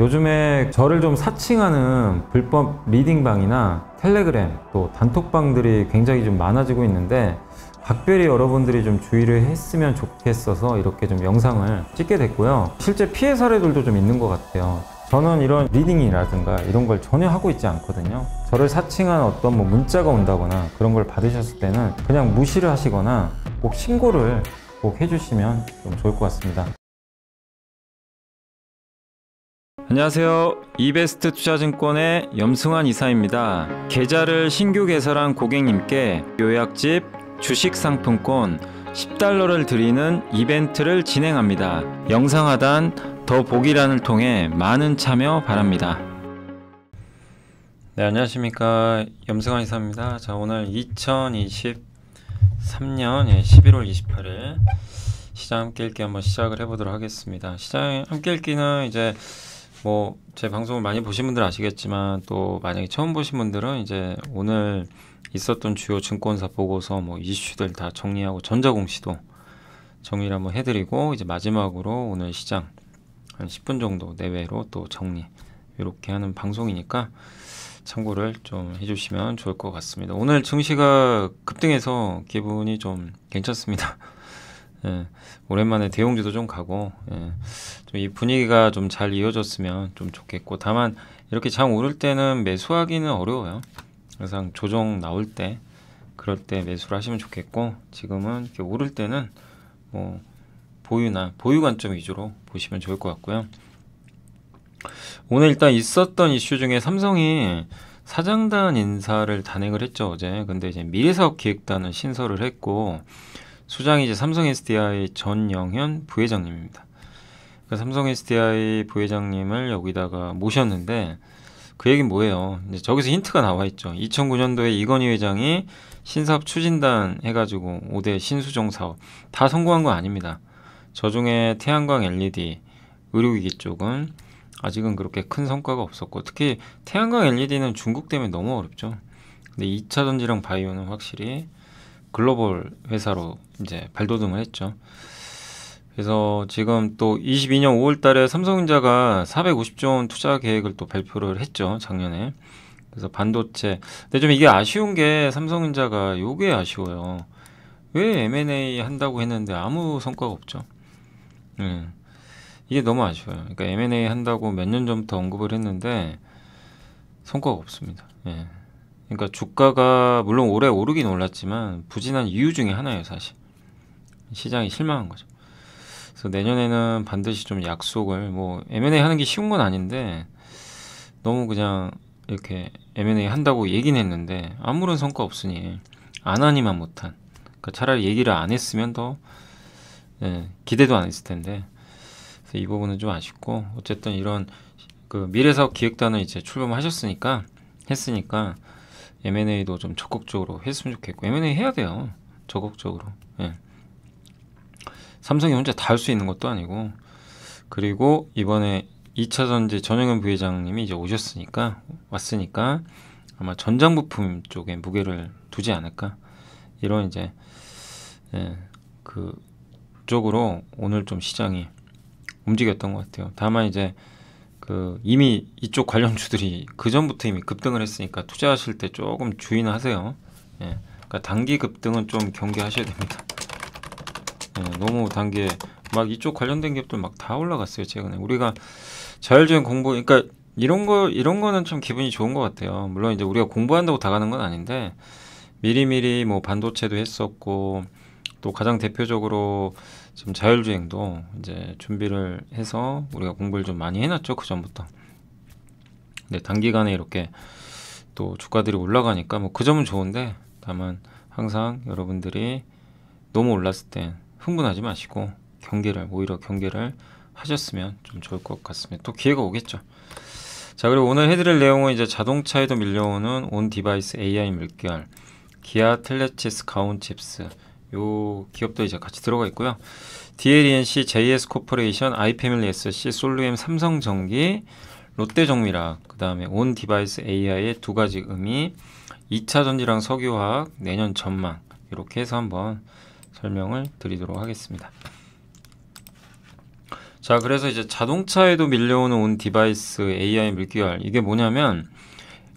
요즘에 저를 좀 사칭하는 불법 리딩방이나 텔레그램 또 단톡방들이 굉장히 좀 많아지고 있는데 각별히 여러분들이 좀 주의를 했으면 좋겠어서 이렇게 좀 영상을 찍게 됐고요. 실제 피해 사례들도 좀 있는 것 같아요. 저는 이런 리딩이라든가 이런 걸 전혀 하고 있지 않거든요. 저를 사칭한 어떤 문자가 온다거나 그런 걸 받으셨을 때는 그냥 무시를 하시거나 꼭 신고를 꼭 해주시면 좀 좋을 것 같습니다. 안녕하세요. 이베스트 투자증권의 염승환 이사입니다. 계좌를 신규 개설한 고객님께 요약집 주식 상품권 10달러를 드리는 이벤트를 진행합니다. 영상 하단 더 보기란을 통해 많은 참여 바랍니다. 네, 안녕하십니까. 염승환 이사입니다. 자, 오늘 2023년 11월 28일 시장 함께 읽기 한번 시작을 해보도록 하겠습니다. 시장 함께 읽기는 이제 제 방송을 많이 보신 분들 아시겠지만 또 만약에 처음 보신 분들은 이제 오늘 있었던 주요 증권사 보고서 이슈들 다 정리하고 전자공시도 정리를 한번 해드리고 이제 마지막으로 오늘 시장 한 10분 정도 내외로 또 정리 이렇게 하는 방송이니까 참고를 좀 해주시면 좋을 것 같습니다. 오늘 증시가 급등해서 기분이 좀 괜찮습니다. 예, 오랜만에 대형주도 좀 가고 좀 이 분위기가 좀 잘 이어졌으면 좀 좋겠고, 다만 이렇게 장 오를 때는 매수하기는 어려워요. 항상 조정 나올 때 그럴 때 매수를 하시면 좋겠고, 지금은 이렇게 오를 때는 보유나 보유 관점 위주로 보시면 좋을 것 같고요. 오늘 일단 있었던 이슈 중에 삼성이 사장단 인사를 단행을 했죠, 어제. 근데 이제 미래사업기획단을 신설을 했고, 수장이 이제 삼성 SDI 전영현 부회장님입니다. 그러니까 삼성 SDI 부회장님을 여기다가 모셨는데 그 얘기는 뭐예요? 이제 저기서 힌트가 나와 있죠. 2009년도에 이건희 회장이 신사업 추진단 해가지고 5대 신수종 사업 다 성공한 건 아닙니다. 저 중에 태양광 LED, 의료기기 쪽은 아직은 그렇게 큰 성과가 없었고, 특히 태양광 LED는 중국 때문에 너무 어렵죠. 근데 2차 전지랑 바이오는 확실히 글로벌 회사로 이제 발돋움을 했죠. 그래서 지금 또 22년 5월 달에 삼성전자가 450조 원 투자 계획을 또 발표를 했죠, 작년에. 그래서 반도체. 근데 좀 이게 아쉬운 게 삼성전자가 요게 아쉬워요. 왜 M&A 한다고 했는데 아무 성과가 없죠. 이게 너무 아쉬워요. 그러니까 M&A 한다고 몇 년 전부터 언급을 했는데 성과가 없습니다. 예. 그러니까 주가가 물론 올해 오르긴 올랐지만 부진한 이유 중에 하나예요, 사실. 시장이 실망한 거죠. 그래서 내년에는 반드시 좀 약속을, M&A 하는 게 쉬운 건 아닌데 너무 그냥 이렇게 M&A 한다고 얘기는 했는데 아무런 성과 없으니 안 하니만 못한. 그러니까 차라리 얘기를 안 했으면 더 기대도 안 했을 텐데. 그래서 이 부분은 좀 아쉽고, 어쨌든 이런 그 미래사업 기획단을 이제 출범하셨으니까 했으니까 M&A도 좀 적극적으로 했으면 좋겠고, M&A 해야 돼요, 적극적으로. 삼성이 혼자 다 할 수 있는 것도 아니고. 그리고 이번에 2차 전지 전영현 부회장님이 이제 왔으니까 아마 전장 부품 쪽에 무게를 두지 않을까, 이런 이제 그 쪽으로 오늘 좀 시장이 움직였던 것 같아요. 다만 이제 이미 이쪽 관련주들이 그 전부터 이미 급등을 했으니까 투자하실 때 조금 주의는 하세요. 그러니까 단기 급등은 좀 경계하셔야 됩니다. 너무 단기에 이쪽 관련된 기업들 다 올라갔어요, 최근에. 우리가 자율주행 공부, 그러니까 이런 거는 좀 기분이 좋은 것 같아요. 물론 이제 우리가 공부한다고 다 가는 건 아닌데, 미리미리 반도체도 했었고, 또 가장 대표적으로 지금 자율주행도 이제 준비를 해서 우리가 공부를 좀 많이 해놨죠, 그 전부터. 근데 단기간에 이렇게 또 주가들이 올라가니까 그 점은 좋은데, 다만 항상 여러분들이 너무 올랐을 땐 흥분하지 마시고 오히려 경계를 하셨으면 좀 좋을 것 같습니다. 또 기회가 오겠죠. 자, 그리고 오늘 해드릴 내용은 이제 자동차에도 밀려오는 온 디바이스 AI 물결, 기아 텔레치스 가온칩스, 요 기업도 이제 같이 들어가 있고요. DLENC, JS코퍼레이션, 아이패밀리 SC, 솔루엠, 삼성전기, 롯데정밀학, 그 다음에 온 디바이스 AI의 두 가지 의미, 2차 전지랑 석유화학, 내년 전망, 이렇게 해서 한번 설명을 드리도록 하겠습니다. 자, 그래서 이제 자동차에도 밀려오는 온 디바이스 AI 물결. 이게 뭐냐면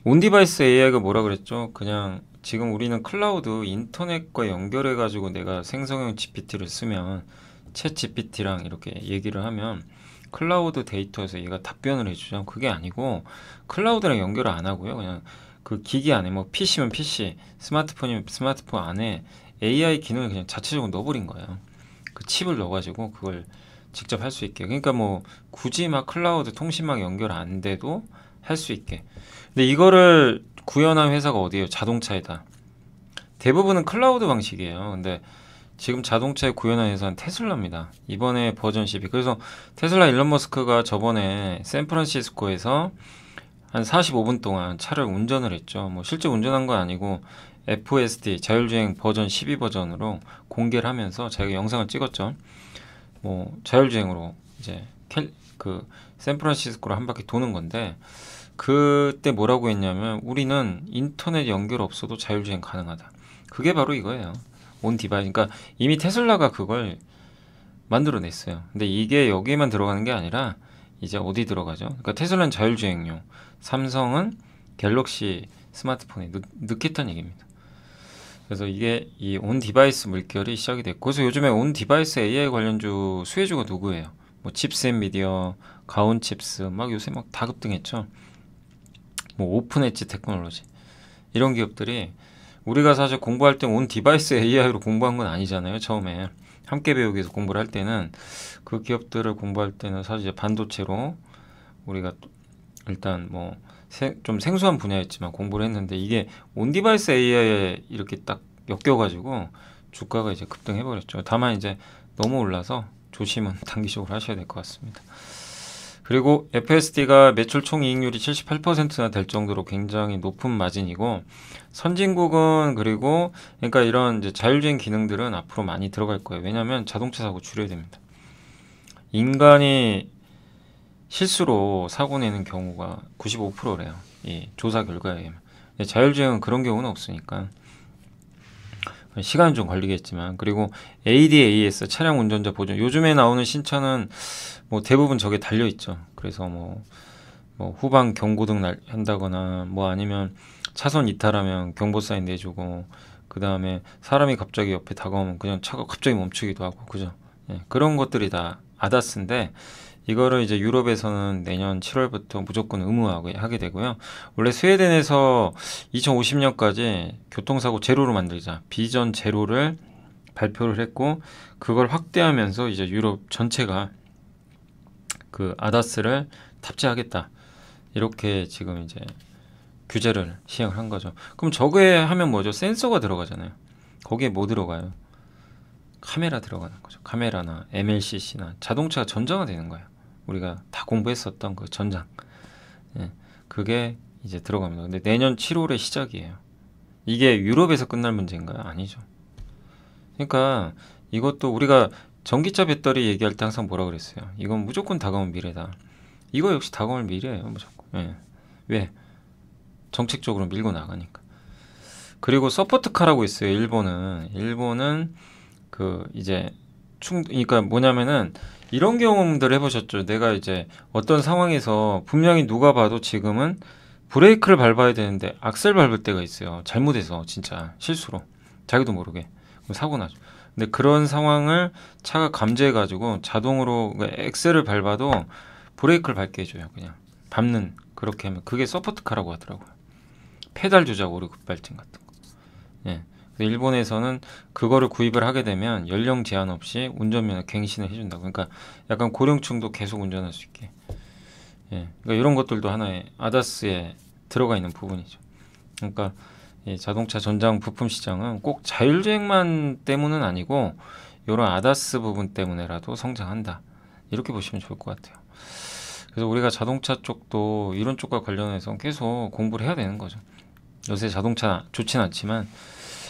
온 디바이스 AI가 뭐라 그랬죠? 그냥 지금 우리는 클라우드 인터넷과 연결해 가지고 내가 생성형 GPT를 쓰면 챗 GPT랑 이렇게 얘기를 하면 클라우드 데이터에서 얘가 답변을 해주죠. 그게 아니고 클라우드랑 연결을 안 하고요. 그냥 그 기기 안에 뭐 PC면 PC, 스마트폰이면 스마트폰 안에 AI 기능을 그냥 자체적으로 넣어버린 거예요. 그 칩을 넣어가지고 그걸 직접 할 수 있게. 그러니까 뭐 굳이 막 클라우드 통신망 연결 안 돼도 할 수 있게. 근데 이거를 구현한 회사가 어디예요? 자동차에다. 대부분은 클라우드 방식이에요. 근데 지금 자동차에 구현한 회사는 테슬라입니다. 이번에 버전 12. 그래서 테슬라 일론 머스크가 저번에 샌프란시스코에서 한 45분 동안 차를 운전을 했죠. 뭐 실제 운전한 건 아니고 FSD 자율주행 버전 12 버전으로 공개를 하면서 자기가 영상을 찍었죠. 뭐 자율주행으로 이제 그 샌프란시스코를 한 바퀴 도는 건데 그때 뭐라고 했냐면 우리는 인터넷 연결 없어도 자율주행 가능하다. 그게 바로 이거예요. 온 디바이스. 그러니까 이미 테슬라가 그걸 만들어냈어요. 근데 이게 여기에만 들어가는 게 아니라 이제 어디 들어가죠? 그러니까 테슬라는 자율주행용, 삼성은 갤럭시 스마트폰에 넣겠다는 얘기입니다. 그래서 이게 이 온 디바이스 물결이 시작이 됐고, 그래서 요즘에 온 디바이스 AI 관련주 수혜주가 누구예요? 뭐 칩스앤미디어, 가온칩스 막 요새 막 다 급등했죠. 뭐 오픈 엣지 테크놀로지 이런 기업들이 우리가 사실 공부할 때 온 디바이스 AI로 공부한 건 아니잖아요. 처음에 함께 배우기에서 공부를 할 때는 그 기업들을 공부할 때는 사실 반도체로 우리가 일단 뭐 좀 생소한 분야였지만 공부를 했는데 이게 온 디바이스 AI에 이렇게 딱 엮여가지고 주가가 이제 급등해버렸죠. 다만 이제 너무 올라서 조심은 단기적으로 하셔야 될 것 같습니다. 그리고 FSD가 매출 총이익률이 78%나 될 정도로 굉장히 높은 마진이고 선진국은 그리고 그러니까 이런 이제 자율주행 기능들은 앞으로 많이 들어갈 거예요. 왜냐하면 자동차 사고 줄여야 됩니다. 인간이 실수로 사고 내는 경우가 95%래요. 이 조사 결과에 의하면. 자율주행은 그런 경우는 없으니까 시간은 좀 걸리겠지만 그리고 ADAS 차량 운전자 보존 요즘에 나오는 신차는 뭐 대부분 저게 달려 있죠. 그래서 뭐 후방 경고등 한다거나 뭐 아니면 차선 이탈하면 경보 사인 내주고 그 다음에 사람이 갑자기 옆에 다가오면 그냥 차가 갑자기 멈추기도 하고 그죠. 예, 그런 것들이 다 아다스인데 이거를 이제 유럽에서는 내년 7월부터 무조건 의무화하게 되고요. 원래 스웨덴에서 2050년까지 교통사고 제로로 만들자 비전 제로를 발표를 했고 그걸 확대하면서 이제 유럽 전체가 그 아다스를 탑재하겠다 이렇게 지금 이제 규제를 시행을 한 거죠. 그럼 저거에 하면 뭐죠? 센서가 들어가잖아요. 거기에 뭐 들어가요? 카메라 들어가는 거죠. 카메라나 MLCC나 자동차가 전자가 되는 거예요. 우리가 다 공부했었던 그 전장. 예, 그게 이제 들어갑니다. 근데 내년 7월에 시작이에요. 이게 유럽에서 끝날 문제인가요? 아니죠. 그러니까 이것도 우리가 전기차 배터리 얘기할 때 항상 뭐라 그랬어요? 이건 무조건 다가올 미래다. 이거 역시 다가올 미래예요. 무조건. 예. 왜? 정책적으로 밀고 나가니까. 그리고 서포트카라고 있어요. 일본은 그 이제 그러니까 뭐냐면은 이런 경험들 해보셨죠? 내가 이제 어떤 상황에서 분명히 누가 봐도 지금은 브레이크를 밟아야 되는데 악셀 밟을 때가 있어요. 잘못해서 진짜 실수로 자기도 모르게 그럼 사고 나죠. 근데 그런 상황을 차가 감지해가지고 자동으로 엑셀을 밟아도 브레이크를 밟게 해줘요. 그냥 밟는 그렇게 하면 그게 서포트카라고 하더라고요. 페달 조작 오류 급발진 같은 거. 예. 일본에서는 그거를 구입을 하게 되면 연령 제한 없이 운전면허 갱신을 해준다고. 그러니까 약간 고령층도 계속 운전할 수 있게. 예. 그러니까 이런 것들도 하나의 아다스에 들어가 있는 부분이죠. 그러니까 이 자동차 전장 부품 시장은 꼭 자율주행만 때문은 아니고 이런 아다스 부분 때문에라도 성장한다. 이렇게 보시면 좋을 것 같아요. 그래서 우리가 자동차 쪽도 이런 쪽과 관련해서 계속 공부를 해야 되는 거죠. 요새 자동차 좋진 않지만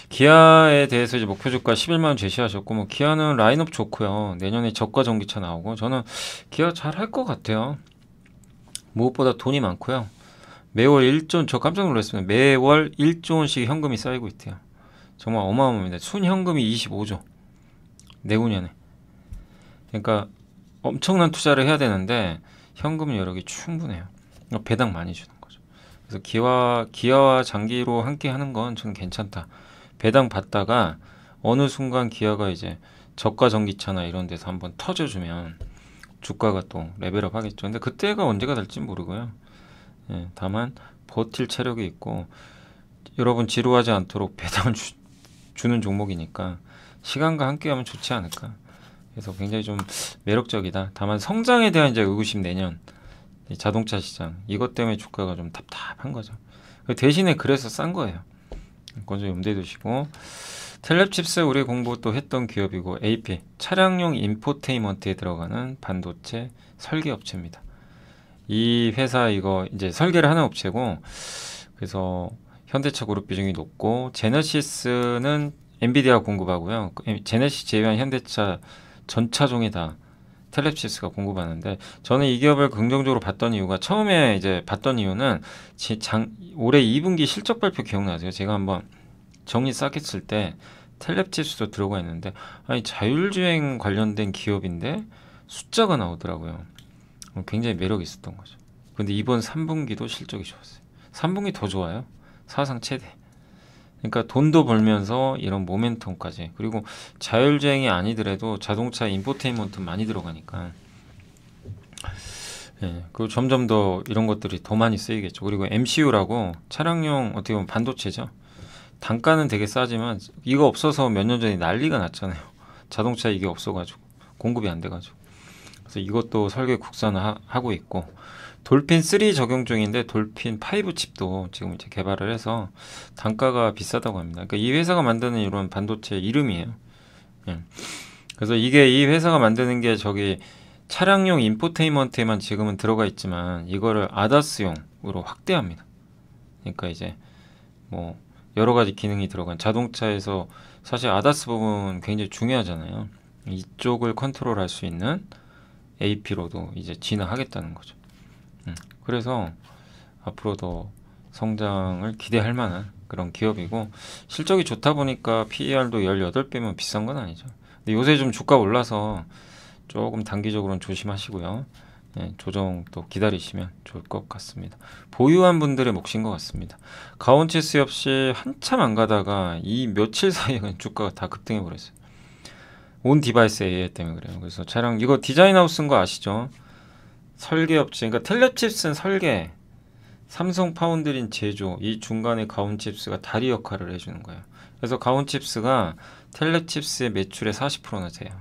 기아에 대해서 이제 목표 주가 11만 원 제시하셨고 뭐 기아는 라인업 좋고요. 내년에 저가 전기차 나오고 저는 기아 잘 할 것 같아요. 무엇보다 돈이 많고요. 매월 1조 저 깜짝 놀랐습니다. 매월 1조 원씩 현금이 쌓이고 있대요. 정말 어마어마합니다. 순현금이 25조 내후년에. 그러니까 엄청난 투자를 해야 되는데 현금 여력이 충분해요. 배당 많이 주는 거죠. 그래서 기아와 장기로 함께 하는 건 저는 괜찮다. 배당 받다가 어느 순간 기아가 이제 저가 전기차나 이런 데서 한번 터져주면 주가가 또 레벨업 하겠죠. 근데 그때가 언제가 될지 모르고요. 예, 다만 버틸 체력이 있고 여러분 지루하지 않도록 배당을 주는 종목이니까 시간과 함께하면 좋지 않을까. 그래서 굉장히 좀 매력적이다. 다만 성장에 대한 이제 의구심 내년 이 자동차 시장 이것 때문에 주가가 좀 답답한 거죠. 대신에 그래서 싼 거예요. 그건 좀 염두에 두시고 텔랩칩스 우리 공부 또 했던 기업이고 AP 차량용 인포테인먼트에 들어가는 반도체 설계 업체입니다. 이 회사 이거 이제 설계를 하는 업체고 그래서 현대차 그룹 비중이 높고 제너시스는 엔비디아 공급하고요. 제네시스 제외한 현대차 전 차종이 다 텔랩시스가 공급하는데 저는 이 기업을 긍정적으로 봤던 이유가 처음에 이제 봤던 이유는 올해 2분기 실적 발표 기억나세요? 제가 한번 정리 싹 했을 때 텔랩칩스도 들어가 있는데 아니 자율주행 관련된 기업인데 숫자가 나오더라고요. 굉장히 매력이 있었던 거죠. 근데 이번 3분기도 실적이 좋았어요. 3분기 더 좋아요. 사상 최대. 그러니까 돈도 벌면서 이런 모멘텀까지 그리고 자율주행이 아니더라도 자동차 인포테인먼트 많이 들어가니까 예, 그리고 점점 더 이런 것들이 더 많이 쓰이겠죠. 그리고 MCU라고 차량용 어떻게 보면 반도체죠. 단가는 되게 싸지만 이거 없어서 몇 년 전에 난리가 났잖아요. 자동차 이게 없어가지고 공급이 안 돼가지고 그래서 이것도 설계 국산화하고 있고 돌핀 3 적용 중인데 돌핀 5 칩도 지금 이제 개발을 해서 단가가 비싸다고 합니다. 그러니까 이 회사가 만드는 이런 반도체 이름이에요. 예. 그래서 이게 이 회사가 만드는 게 저기 차량용 인포테인먼트에만 지금은 들어가 있지만 이거를 아다스용으로 확대합니다. 그러니까 이제 뭐 여러 가지 기능이 들어간 자동차에서 사실 아다스 부분 굉장히 중요하잖아요. 이쪽을 컨트롤할 수 있는 AP로도 이제 진화하겠다는 거죠. 그래서 앞으로 더 성장을 기대할 만한 그런 기업이고 실적이 좋다 보니까 PER도 18배면 비싼 건 아니죠. 근데 요새 좀 주가 올라서 조금 단기적으로는 조심하시고요. 예, 조정 또 기다리시면 좋을 것 같습니다. 보유한 분들의 몫인 것 같습니다. 가온치스 역시 한참 안 가다가 이 며칠 사이에 그냥 주가가 다 급등해 버렸어요. 온 디바이스 AI 때문에 그래요. 그래서 차량 이거 디자인하우스인 거 아시죠? 설계업체, 그러니까 텔랩칩스는 설계, 삼성 파운드린 제조, 이 중간에 가온칩스가 다리 역할을 해주는 거예요. 그래서 가온칩스가 텔랩칩스의 매출의 40%나 돼요.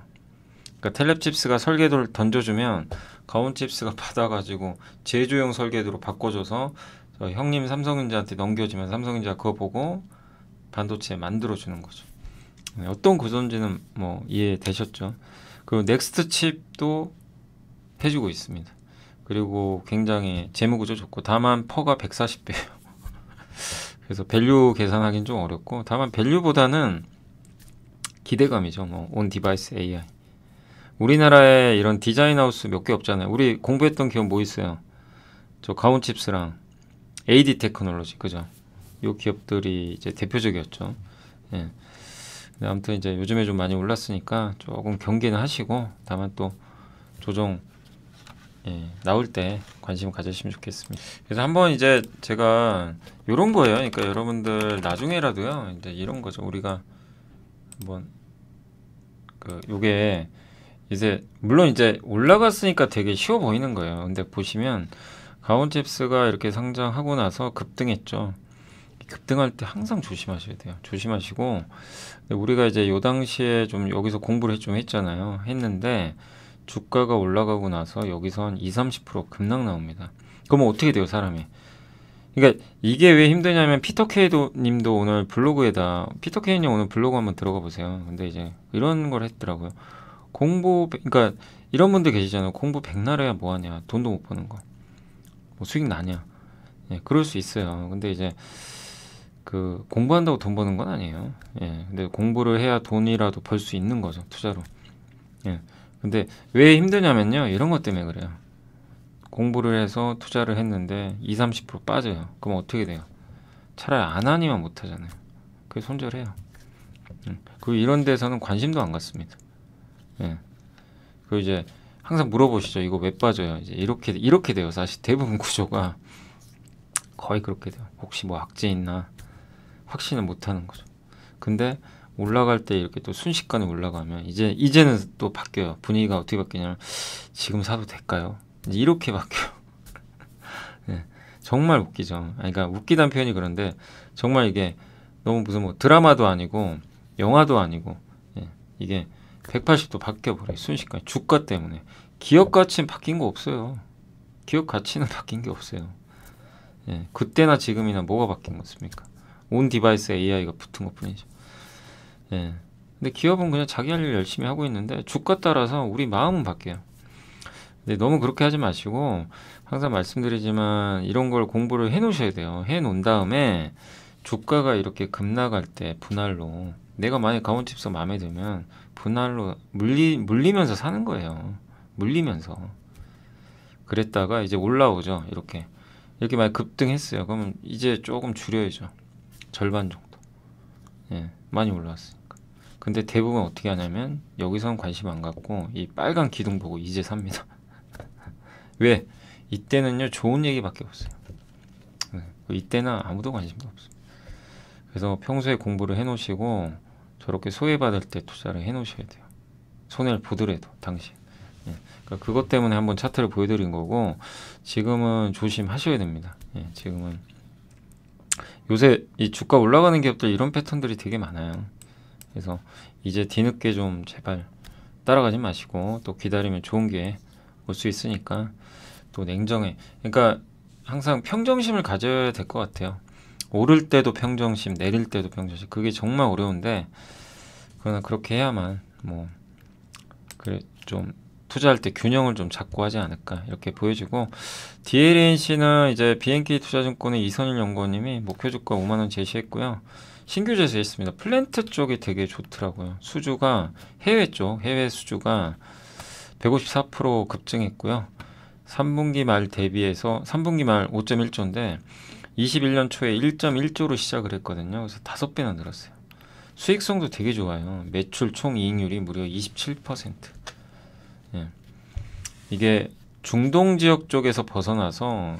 그러니까 텔랩칩스가 설계도를 던져주면 가온칩스가 받아가지고 제조용 설계도로 바꿔줘서 형님 삼성전자한테 넘겨주면 삼성전자 그거 보고 반도체 만들어주는 거죠. 어떤 구조인지는 뭐 이해되셨죠? 그리고 넥스트 칩도 해주고 있습니다. 그리고 굉장히 재무구조 좋고 다만 퍼가 140배예요. 그래서 밸류 계산하기는 좀 어렵고 다만 밸류보다는 기대감이죠. 뭐 온 디바이스 AI. 우리나라에 이런 디자인하우스 몇 개 없잖아요. 우리 공부했던 기업 뭐 있어요? 저 가온칩스랑 AD 테크놀로지 그죠? 이 기업들이 이제 대표적이었죠. 예. 아무튼 이제 요즘에 좀 많이 올랐으니까 조금 경계는 하시고 다만 또 조정 예, 나올 때 관심 가지시면 좋겠습니다. 그래서 한번 이제 제가 요런 거예요. 그러니까 여러분들 나중에라도요. 이제 이런 거죠. 우리가 한번 그 요게 이제 물론 이제 올라갔으니까 되게 쉬워 보이는 거예요. 근데 보시면 가온칩스가 이렇게 상장하고 나서 급등했죠. 급등할 때 항상 조심하셔야 돼요. 조심하시고 우리가 이제 요 당시에 좀 여기서 공부를 좀 했잖아요. 했는데 주가가 올라가고 나서 여기서 한 20-30% 급락 나옵니다. 그러면 어떻게 돼요, 사람이? 그러니까 이게 왜 힘드냐면 피터 케이도 님도 오늘 블로그에다 피터 케이 님 오늘 블로그 한번 들어가 보세요. 근데 이제 이런 걸 했더라고요. 그러니까 이런 분들 계시잖아요. 공부 백날 해야 뭐 하냐. 돈도 못 버는 거. 뭐 수익 나냐. 예, 그럴 수 있어요. 근데 이제 그 공부한다고 돈 버는 건 아니에요. 예, 근데 공부를 해야 돈이라도 벌 수 있는 거죠. 투자로. 예. 근데 왜 힘드냐면요. 이런 것 때문에 그래요. 공부를 해서 투자를 했는데 20-30% 빠져요. 그럼 어떻게 돼요? 차라리 안 하니만 못 하잖아요. 그게 손절해요. 그리고 이런 데서는 관심도 안 갖습니다. 예. 그리고 이제 항상 물어보시죠. 이거 왜 빠져요? 이제 이렇게 돼요. 사실 대부분 구조가 거의 그렇게 돼요. 혹시 뭐 악재 있나 확신을 못 하는 거죠. 근데 올라갈 때 이렇게 또 순식간에 올라가면 이제는 또 바뀌어요. 분위기가 어떻게 바뀌냐면 지금 사도 될까요? 이제 이렇게 바뀌어요. 네, 정말 웃기죠. 아니, 그러니까 웃기다는 표현이 그런데 정말 이게 너무 무슨 뭐 드라마도 아니고 영화도 아니고 이게 180도 바뀌어버려요. 순식간에 주가 때문에. 기업 가치는 바뀐 거 없어요. 기업 가치는 바뀐 게 없어요. 그때나 지금이나 뭐가 바뀐 거습니까? 온 디바이스에 AI가 붙은 것 뿐이죠. 근데 기업은 그냥 자기 할 일 열심히 하고 있는데 주가 따라서 우리 마음은 바뀌어요. 근데 너무 그렇게 하지 마시고 항상 말씀드리지만 이런 걸 공부를 해 놓으셔야 돼요. 해 놓은 다음에 주가가 이렇게 급락할 때 분할로 내가 만약 가온칩스 마음에 들면 분할로 물리면서 사는 거예요. 물리면서. 그랬다가 이제 올라오죠. 이렇게 많이 급등했어요. 그러면 이제 조금 줄여야죠. 절반 정도. 많이 올라왔으니까. 근데 대부분 어떻게 하냐면 여기서는 관심 안 갖고 이 빨간 기둥 보고 이제 삽니다. 왜? 이때는요 좋은 얘기밖에 없어요. 이때는 아무도 관심도 없어요. 그래서 평소에 공부를 해놓으시고 저렇게 소외받을 때 투자를 해놓으셔야 돼요. 손해를 보더라도 당시. 그러니까 그것 때문에 한번 차트를 보여드린 거고 지금은 조심하셔야 됩니다. 지금은 요새 이 주가 올라가는 기업들 이런 패턴들이 되게 많아요. 그래서 이제 뒤늦게 좀 제발 따라가지 마시고 또 기다리면 좋은 게 올 수 있으니까 또 냉정해. 그러니까 항상 평정심을 가져야 될 것 같아요. 오를 때도 평정심, 내릴 때도 평정심. 그게 정말 어려운데 그러나 그렇게 해야만 뭐 그래 좀 투자할 때 균형을 좀 잡고 하지 않을까 이렇게 보여지고 DLNC는 이제 BNK 투자증권의 이선일 연구원님이 목표 주가 5만 원 제시했고요. 신규 제시했습니다. 플랜트 쪽이 되게 좋더라고요. 수주가 해외 수주가 154% 급증했고요. 3분기 말 대비해서 3분기 말 5.1조인데 21년 초에 1.1조로 시작을 했거든요. 그래서 5배나 늘었어요. 수익성도 되게 좋아요. 매출 총 이익률이 무려 27%. 이게 중동 지역 쪽에서 벗어나서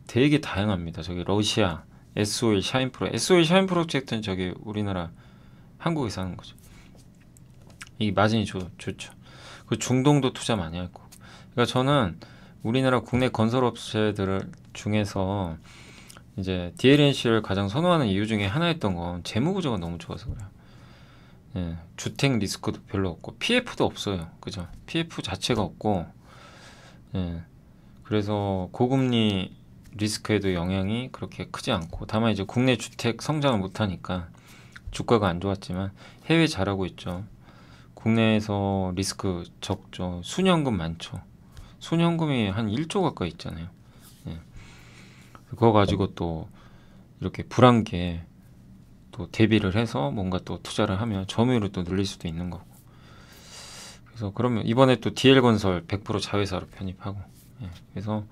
되게 다양합니다. 저기 러시아, SO일, 샤인프로. SO일, 샤인 프로젝트는 저기 우리나라 한국에서 하는 거죠. 이 마진이 좋죠. 그 중동도 투자 많이 할 거고. 그러니까 저는 우리나라 국내 건설업체들 중에서 이제 DLNC를 가장 선호하는 이유 중에 하나였던 건 재무 구조가 너무 좋아서 그래요. 주택 리스크도 별로 없고 PF도 없어요. 그죠? PF 자체가 없고 그래서 고금리 리스크에도 영향이 그렇게 크지 않고 다만 이제 국내 주택 성장을 못하니까 주가가 안 좋았지만 해외 잘하고 있죠. 국내에서 리스크 적죠. 순연금 많죠. 순연금이 한 1조 가까이 있잖아요. 그거 가지고 또 이렇게 불안게 또 대비를 해서 뭔가 또 투자를 하면 점유율을 또 늘릴 수도 있는 거고. 그래서 그러면 이번에 또 DL건설 100% 자회사로 편입하고. 그래서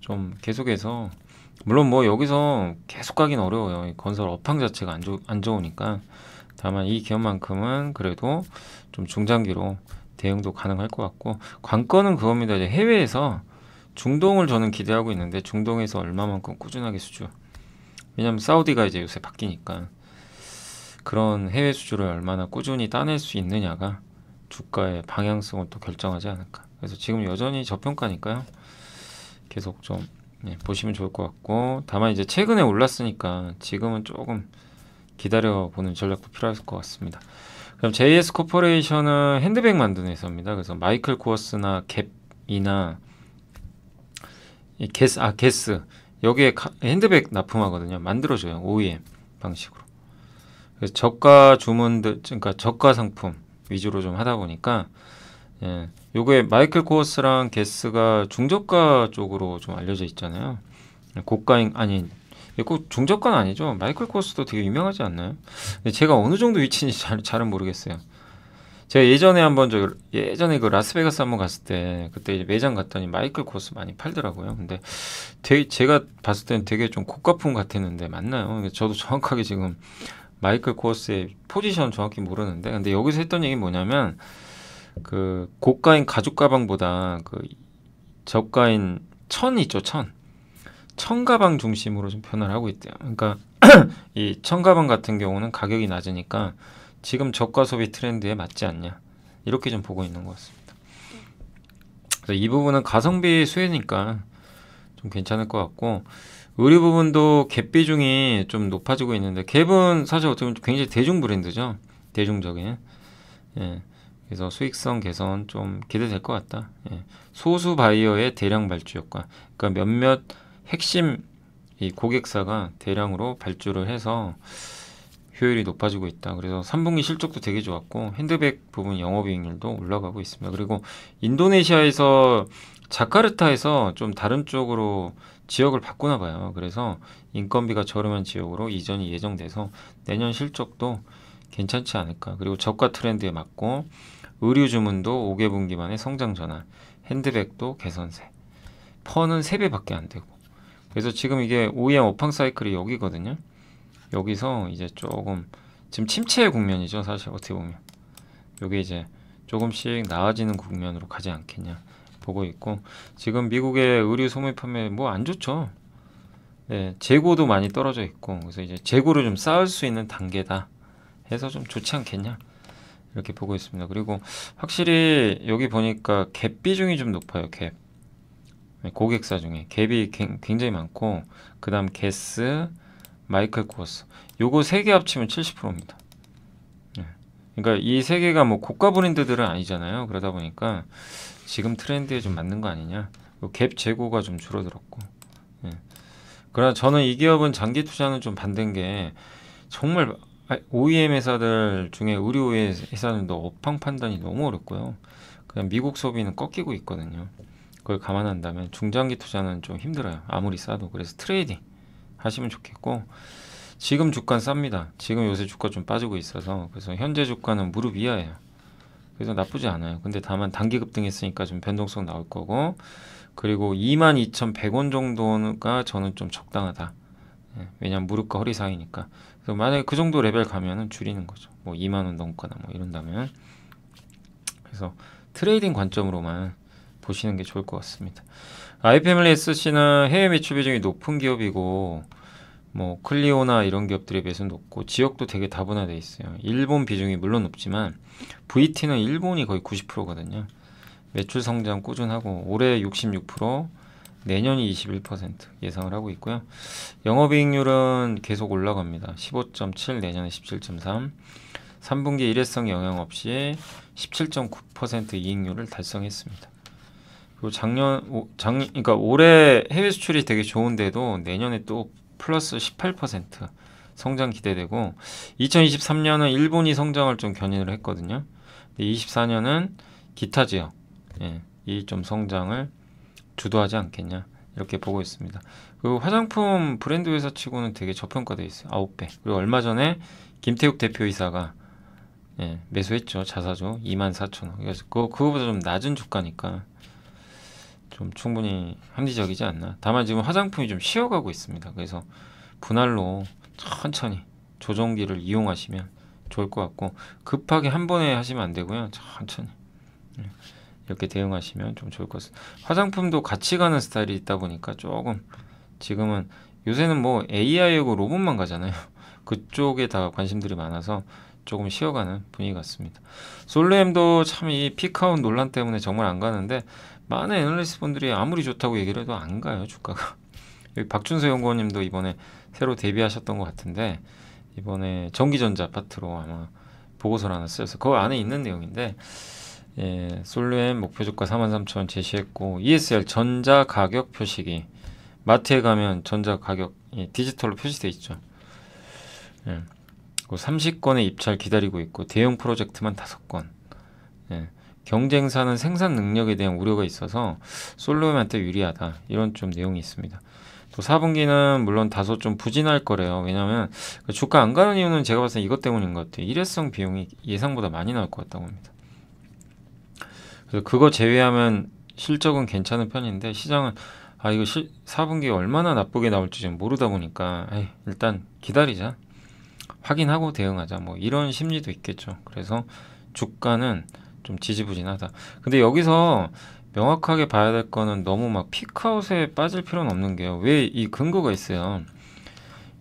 좀 계속해서 물론 뭐 여기서 계속 가긴 어려워요. 이 건설 업황 자체가 안 좋으니까. 다만 이 기업만큼은 그래도 좀 중장기로 대응도 가능할 것 같고 관건은 그겁니다. 이제 해외에서 중동을 저는 기대하고 있는데 중동에서 얼마만큼 꾸준하게 수주. 왜냐하면 사우디가 이제 요새 바뀌니까 그런 해외 수주를 얼마나 꾸준히 따낼 수 있느냐가 주가의 방향성을 또 결정하지 않을까. 그래서 지금 여전히 저평가니까요. 계속 좀 보시면 좋을 것 같고 다만 이제 최근에 올랐으니까 지금은 조금 기다려보는 전략도 필요할 것 같습니다. 그럼 JS 코퍼레이션은 핸드백 만드는 회사입니다. 그래서 마이클 코어스나 갭이나 게스 여기에 핸드백 납품하거든요. 만들어줘요. OEM 방식으로. 그래서 저가 주문들, 그러니까 저가 상품 위주로 좀 하다 보니까 요게 마이클 코어스랑 게스가 중저가 쪽으로 좀 알려져 있잖아요. 고가인 아니 꼭 중저가는 아니죠. 마이클 코어스도 되게 유명하지 않나요? 근데 제가 어느 정도 위치인지 잘은 모르겠어요. 제가 예전에 그 라스베가스 한번 갔을 때 그때 이제 매장 갔더니 마이클 코어스 많이 팔더라고요. 근데 제가 봤을 때는 되게 좀 고가품 같았는데 맞나요? 저도 정확하게 지금 마이클 코어스의 포지션 정확히 모르는데 근데 여기서 했던 얘기 뭐냐면 그 고가인 가죽 가방보다 그 저가인 천 있죠, 천 가방 중심으로 좀 변화를 하고 있대요. 그러니까 이 천 가방 같은 경우는 가격이 낮으니까 지금 저가 소비 트렌드에 맞지 않냐, 이렇게 좀 보고 있는 것 같습니다. 그래서 이 부분은 가성비 수혜니까 좀 괜찮을 것 같고, 의류 부분도 갭 비중이 좀 높아지고 있는데, 갭은 사실 어떻게 보면 굉장히 대중 브랜드죠. 대중적인. 예. 그래서 수익성 개선 좀 기대될 것 같다. 예. 소수 바이어의 대량 발주 효과. 그러니까 몇몇 핵심 이 고객사가 대량으로 발주를 해서 효율이 높아지고 있다. 그래서 3분기 실적도 되게 좋았고, 핸드백 부분 영업이익률도 올라가고 있습니다. 그리고 인도네시아에서 자카르타에서 좀 다른 쪽으로 지역을 바꾸나 봐요. 그래서 인건비가 저렴한 지역으로 이전이 예정돼서 내년 실적도 괜찮지 않을까. 그리고 저가 트렌드에 맞고 의류 주문도 5개분기 만에 성장 전환, 핸드백도 개선세, 펀은 3배밖에 안 되고. 그래서 지금 이게 OEM 업황 사이클이 여기거든요. 여기서 이제 조금 지금 침체의 국면이죠. 사실 어떻게 보면 이게 이제 조금씩 나아지는 국면으로 가지 않겠냐 보고 있고, 지금 미국의 의류 소매 판매 뭐 안 좋죠. 네, 재고도 많이 떨어져 있고, 그래서 이제 재고를 좀 쌓을 수 있는 단계다 해서 좀 좋지 않겠냐, 이렇게 보고 있습니다. 그리고 확실히 여기 보니까 갭 비중이 좀 높아요. 갭. 네, 고객사 중에 갭이 굉장히 많고, 그 다음 게스, 마이클 코어스, 요거 3개 합치면 70%입니다. 그러니까 이 3개가 뭐 고가 브랜드들은 아니잖아요. 그러다 보니까 지금 트렌드에 좀 맞는 거 아니냐. 갭 재고가 좀 줄어들었고. 예. 그러나 저는 이 기업은 장기 투자는 좀 반대인 게, 정말 OEM 회사들 중에 의류 회사들도 업황 판단이 너무 어렵고요. 그냥 미국 소비는 꺾이고 있거든요. 그걸 감안한다면 중장기 투자는 좀 힘들어요. 아무리 싸도. 그래서 트레이딩 하시면 좋겠고, 지금 주가는 쌉니다. 지금 요새 주가 좀 빠지고 있어서, 그래서 현재 주가는 무릎 이하예요. 그래서 나쁘지 않아요. 근데 다만 단기 급등했으니까 좀 변동성 나올 거고, 그리고 22,100원 정도가 저는 좀 적당하다. 예, 왜냐면 무릎과 허리 사이니까. 그래서 만약에 그 정도 레벨 가면은 줄이는 거죠. 뭐 2만 원 넘거나 뭐 이런다면. 그래서 트레이딩 관점으로만 보시는 게 좋을 것 같습니다. 아이패밀리 SC는 해외 매출 비중이 높은 기업이고, 뭐 클리오나 이런 기업들에 비해서 높고, 지역도 되게 다분화돼 있어요. 일본 비중이 물론 높지만 VT는 일본이 거의 90%거든요. 매출 성장 꾸준하고 올해 66%, 내년이 21% 예상을 하고 있고요. 영업이익률은 계속 올라갑니다. 15.7, 내년에 17.3. 3분기 일회성 영향 없이 17.9% 이익률을 달성했습니다. 그리고 그러니까 올해 해외 수출이 되게 좋은데도 내년에 또 플러스 18% 성장 기대되고, 2023년은 일본이 성장을 좀 견인을 했거든요. 24년은 기타 지역, 예, 이 좀 성장을 주도하지 않겠냐, 이렇게 보고 있습니다. 그리고 화장품 브랜드 회사 치고는 되게 저평가되어 있어요. 9배. 그리고 얼마 전에 김태욱 대표이사가 매수했죠. 자사주 24,000원. 그래서 그거보다 좀 낮은 주가니까 좀 충분히 합리적이지 않나. 다만 지금 화장품이 좀 쉬어가고 있습니다. 그래서 분할로 천천히 조정기를 이용하시면 좋을 것 같고, 급하게 한 번에 하시면 안 되고요. 천천히 이렇게 대응하시면 좀 좋을 것 같습니다. 화장품도 같이 가는 스타일이 있다 보니까 조금 지금은, 요새는 뭐 AI하고 로봇만 가잖아요. 그쪽에 다 관심들이 많아서 조금 쉬어가는 분위기 같습니다. 솔루엠도 참 이 피크아웃 논란 때문에 정말 안 가는데, 많은 애널리스트 분들이 아무리 좋다고 얘기를 해도 안 가요, 주가가. 여기 박준서 연구원님도 이번에 새로 데뷔하셨던 것 같은데, 이번에 전기전자 파트로 아마 보고서를 하나 쓰여서 그 안에 있는 내용인데, 솔루엠 목표 주가 43,000원 제시했고, ESR 전자 가격 표시기, 마트에 가면 전자 가격 디지털로 표시돼 있죠. 30건의 입찰 기다리고 있고, 대형 프로젝트만 5건. 경쟁사는 생산 능력에 대한 우려가 있어서 솔루엠한테 유리하다, 이런 좀 내용이 있습니다. 또 4분기는 물론 다소 좀 부진할 거래요. 왜냐하면 주가 안 가는 이유는 제가 봤을 때 이것 때문인 것 같아요. 일회성 비용이 예상보다 많이 나올 것 같다고 합니다. 그래서 그거 제외하면 실적은 괜찮은 편인데, 시장은 이거 4분기에 얼마나 나쁘게 나올지 지금 모르다 보니까 일단 기다리자, 확인하고 대응하자, 뭐 이런 심리도 있겠죠. 그래서 주가는 좀 지지부진하다. 근데 여기서 명확하게 봐야 될 거는 너무 막 피크아웃에 빠질 필요는 없는 게요. 왜 이 근거가 있어요.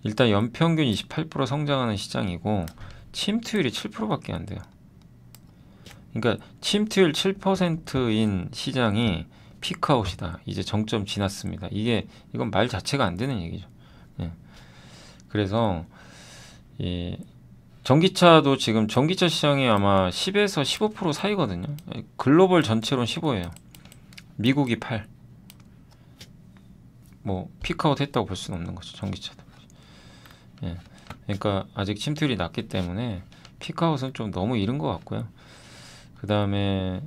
일단 연평균 28% 성장하는 시장이고 침투율이 7%밖에 안 돼요. 그러니까 침투율 7%인 시장이 피크아웃이다. 이제 정점 지났습니다. 이건 말 자체가 안 되는 얘기죠. 예. 그래서 이 전기차도 지금 전기차 시장이 아마 10에서 15% 사이거든요. 글로벌 전체로는 15예요. 미국이 8. 뭐 피크아웃 했다고 볼 수는 없는 거죠. 전기차도. 예. 그러니까 아직 침투율이 낮기 때문에 피크아웃은 좀 너무 이른 것 같고요. 그 다음에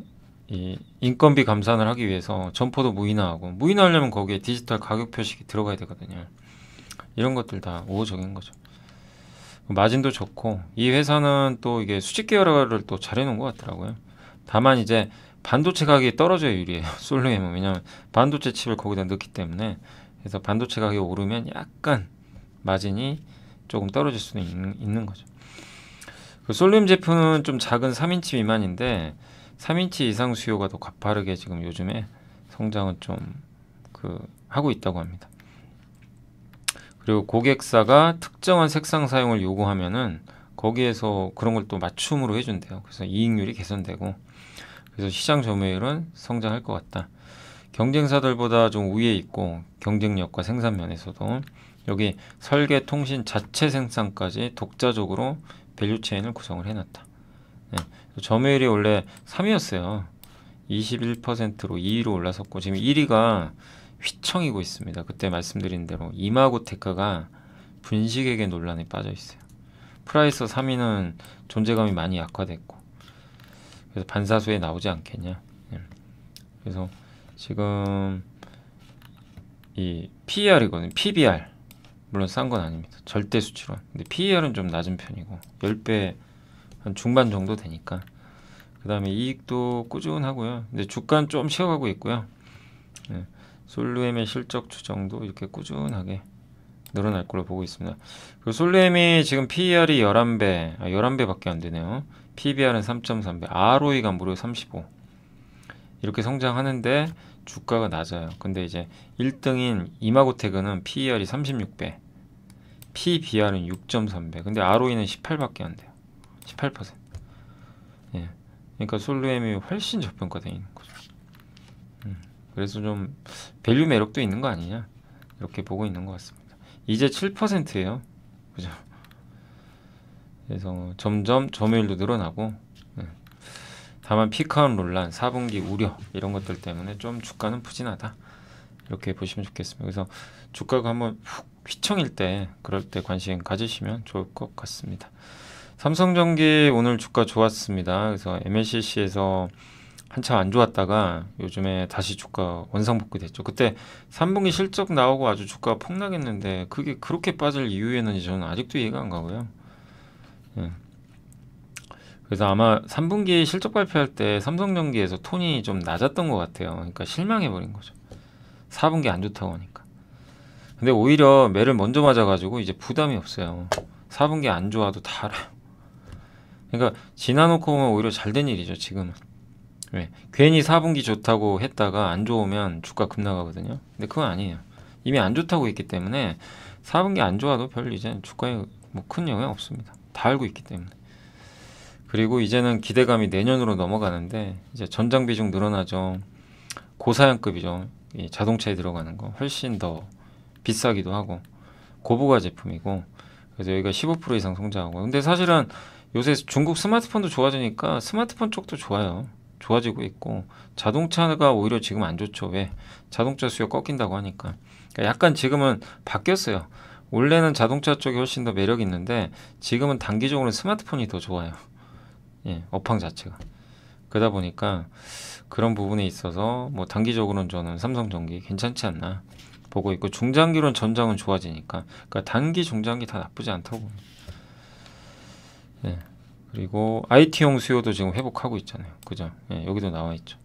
이 인건비 감산을 하기 위해서 점포도 무인화하려면 거기에 디지털 가격 표식이 들어가야 되거든요. 이런 것들 다 우호적인 거죠. 마진도 좋고 이 회사는 또 이게 수직 계열화를 또 잘해놓은 것 같더라고요. 다만 이제 반도체 가격이 떨어져야 유리해요. 솔루엠은. 왜냐하면 반도체 칩을 거기다 넣기 때문에. 그래서 반도체 가격이 오르면 약간 마진이 조금 떨어질 수는 있는 거죠. 그 솔루엠 제품은 좀 작은 3인치 미만인데 3인치 이상 수요가 더 가파르게 지금 요즘에 성장은 좀 하고 있다고 합니다. 그리고 고객사가 특정한 색상 사용을 요구하면은 거기에서 그런 걸 또 맞춤으로 해준대요. 그래서 이익률이 개선되고 그래서 시장 점유율은 성장할 것 같다. 경쟁사들보다 좀 우위에 있고 경쟁력과 생산 면에서도 여기 설계, 통신, 자체 생산까지 독자적으로 밸류체인을 구성을 해놨다. 네. 점유율이 원래 3위였어요. 21%로 2위로 올라섰고 지금 1위가 휘청이고 있습니다. 그때 말씀드린 대로 이마고테크가 분식회계 논란에 빠져 있어요. 프라이서 3위는 존재감이 많이 약화됐고 그래서 반사수에 나오지 않겠냐. 그래서 지금 이 PER이거든요. PBR 물론 싼 건 아닙니다. 절대 수치론. 근데 PER은 좀 낮은 편이고 10배 한 중반 정도 되니까 그 다음에 이익도 꾸준하고요. 근데 주가는 좀 쉬어가고 있고요. 솔루엠의 실적 추정도 이렇게 꾸준하게 늘어날 걸로 보고 있습니다. 그리고 솔루엠이 지금 PER이 11배밖에 안 되네요. PBR은 3.3배, ROE가 무려 35. 이렇게 성장하는데 주가가 낮아요. 근데 이제 1등인 이마고테크는 PER이 36배, PBR은 6.3배. 근데 ROE는 18밖에 안 돼요. 18%. 예. 그러니까 솔루엠이 훨씬 저평가되어 있는 거죠. 그래서 좀 밸류 매력도 있는 거 아니냐 이렇게 보고 있는 것 같습니다. 이제 7%예요. 그죠? 그래서 점점 점유율도 늘어나고 다만 피크아웃 논란, 4분기 우려 이런 것들 때문에 좀 주가는 푸진하다 이렇게 보시면 좋겠습니다. 그래서 주가가 한번 훅 휘청일 때 그럴 때 관심 가지시면 좋을 것 같습니다. 삼성전기 오늘 주가 좋았습니다. 그래서 MLCC에서 한참 안 좋았다가 요즘에 다시 주가 원상복귀 됐죠. 그때 3분기 실적 나오고 아주 주가가 폭락했는데 그게 그렇게 빠질 이유에는 저는 아직도 이해가 안 가고요. 그래서 아마 3분기 실적 발표할 때 삼성전기에서 톤이 좀 낮았던 것 같아요. 그러니까 실망해버린 거죠. 4분기 안 좋다고 하니까. 근데 오히려 매를 먼저 맞아가지고 이제 부담이 없어요. 4분기 안 좋아도 다 알아요. 그러니까 지나놓고 보면 오히려 잘된 일이죠. 지금은. 왜? 괜히 4분기 좋다고 했다가 안 좋으면 주가 급나가거든요. 근데 그건 아니에요. 이미 안 좋다고 했기 때문에 4분기 안 좋아도 별 이제 주가에 뭐 큰 영향 없습니다. 다 알고 있기 때문에. 그리고 이제는 기대감이 내년으로 넘어가는데 이제 전장 비중 늘어나죠. 고사양급이죠. 이 자동차에 들어가는 거 훨씬 더 비싸기도 하고 고부가 제품이고 그래서 여기가 15% 이상 성장하고 근데 사실은 요새 중국 스마트폰도 좋아지니까 스마트폰 쪽도 좋아지고 있고 자동차가 오히려 지금 안 좋죠. 왜? 자동차 수요 꺾인다고 하니까. 그러니까 약간 지금은 바뀌었어요. 원래는 자동차 쪽이 훨씬 더 매력이 있는데 지금은 단기적으로 스마트폰이 더 좋아요. 예, 업황 자체가. 그러다 보니까 그런 부분에 있어서 뭐 단기적으로는 저는 삼성전기 괜찮지 않나 보고 있고 중장기로는 전장은 좋아지니까 그러니까 단기 중장기 다 나쁘지 않다고 봅니다. 예. 그리고 IT용 수요도 지금 회복하고 있잖아요. 그죠? 예, 여기도 나와 있죠.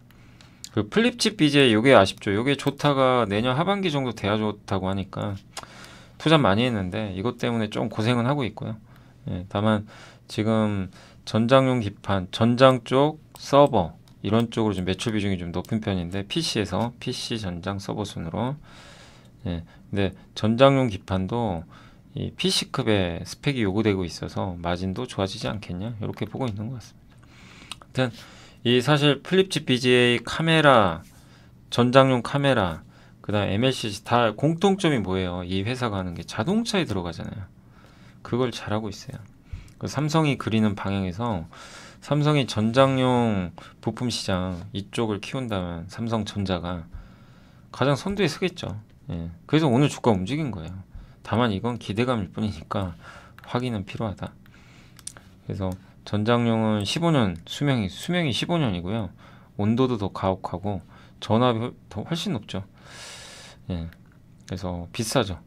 그 플립칩 BJ 요게 아쉽죠. 요게 좋다가 내년 하반기 정도 돼야 좋다고 하니까 투자 많이 했는데 이것 때문에 좀 고생은 하고 있고요. 예, 다만 지금 전장용 기판, 전장 쪽 서버 이런 쪽으로 좀 매출 비중이 좀 높은 편인데 PC에서 PC 전장 서버 순으로 예, 근데 전장용 기판도 이 PC급의 스펙이 요구되고 있어서 마진도 좋아지지 않겠냐 이렇게 보고 있는 것 같습니다. 하여튼 이 사실 플립칩 BGA 카메라 전장용 카메라 그다음 MLCC 다 공통점이 뭐예요? 이 회사가 하는 게 자동차에 들어가잖아요. 그걸 잘하고 있어요. 그 삼성이 그리는 방향에서 삼성이 전장용 부품 시장 이쪽을 키운다면 삼성전자가 가장 선두에 서겠죠. 예. 그래서 오늘 주가 움직인 거예요. 다만 이건 기대감일 뿐이니까 확인은 필요하다. 그래서 전장용은 15년 수명이 15년이고요. 온도도 더 가혹하고 전압이 더 훨씬 높죠. 예. 그래서 비싸죠.